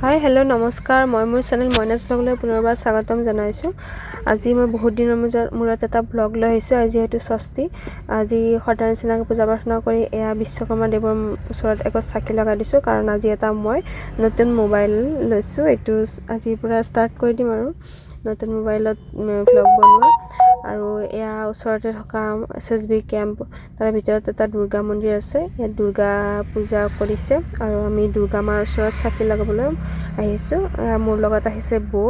Hi hello' নমস্কাৰ মই মোৰ চেনেল মইনাছ ব্লগলৈ পুনৰবাৰ স্বাগতম জনাইছোঁ। আজি মই বহুত দিনৰ মূৰত এটা ব্লগ লৈ আহিছোঁ। আজি যিহেতু ষষ্ঠী, আজি সদায় নিচিনাকৈ পূজা প্ৰাৰ্থনা কৰি এয়া বিশ্বকৰ্মা দেৱৰ ওচৰত এগছ চাকি লগাই দিছোঁ, কাৰণ আজি এটা মই নতুন মোবাইল লৈছোঁ। এইটো আজিৰ পৰা ষ্টাৰ্ট কৰি দিম আৰু নতুন মোবাইলত ব্লগ বনোৱা। আৰু এয়া ওচৰতে থকা SSB কেম্প, তাৰ ভিতৰত এটা দুৰ্গা মন্দিৰ আছে। ইয়াত দুৰ্গা পূজা কৰিছে আৰু আমি দুৰ্গা মাৰ ওচৰত চাকি লগাবলৈ আহিছোঁ। মোৰ লগত আহিছে বৌ।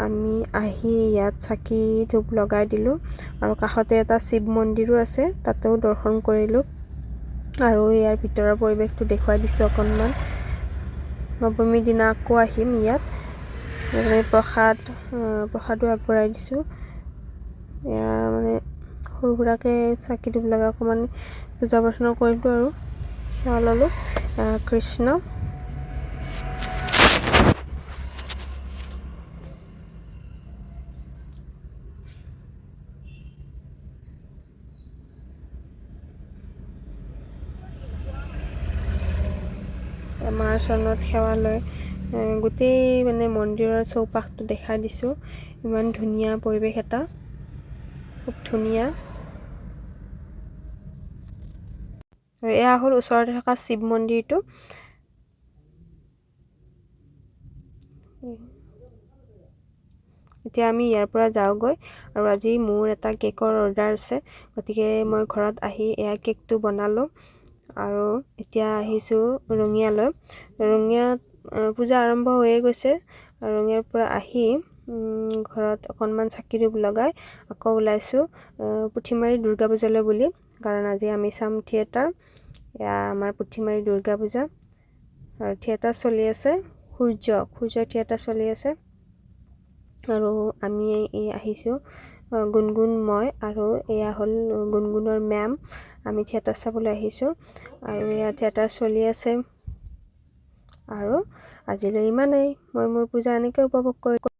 আমি আহি ইয়াত চাকি ধূপ লগাই দিলোঁ আৰু কাষতে এটা শিৱ মন্দিৰো আছে, তাতেও দৰ্শন কৰিলোঁ আৰু ইয়াৰ ভিতৰৰ পৰিৱেশটো দেখুৱাই দিছোঁ অকণমান। নৱমীৰ দিনা আকৌ আহিম ইয়াত। প্ৰসাদো আগবঢ়াই দিছোঁ। এয়া মানে সৰু সুৰাকৈ চাকি ধূপ লগাই অকণমান পূজা প্ৰাৰ্থনা কৰিলোঁ আৰু সেৱা ল'লোঁ। কৃষ্ণ মাৰ চৰণত সেৱা লৈ গোটেই মানে মন্দিৰৰ চৌপাশটো দেখাই দিছোঁ। ইমান ধুনীয়া পৰিৱেশ এটা, খুব ধুনীয়া। আৰু এয়া হ'ল ওচৰতে থকা শিৱ মন্দিৰটো। এতিয়া আমি ইয়াৰ পৰা যাওঁগৈ আৰু আজি মোৰ এটা কেকৰ অৰ্ডাৰ আছে, গতিকে মই ঘৰত আহি এয়া কেকটো বনালোঁ আৰু এতিয়া আহিছোঁ ৰঙিয়ালৈ। ৰঙিয়াত পূজা আৰম্ভ হৈয়ে গৈছে। ৰঙিয়াৰ পৰা আহি ঘৰত অকণমান চাকি ধূপ লগাই আকৌ ওলাইছোঁ পুথিমাৰী দুৰ্গা পূজালৈ বুলি, কাৰণ আজি আমি চাম থিয়েটাৰ। এয়া আমাৰ পুথিমাৰী দুৰ্গা পূজা আৰু থিয়েটাৰ চলি আছে, সূৰ্য থিয়েটাৰ চলি আছে। আৰু আমি আহিছোঁ গুণগুণ, মই আৰু এয়া হ'ল গুণগুণৰ মেম। আমি থিয়েটাৰ চাবলৈ আহিছোঁ আৰু এয়া থিয়েটাৰ চলি আছে। আৰু আজিলৈ ইমানেই। মই মোৰ পূজা এনেকৈ উপভোগ কৰি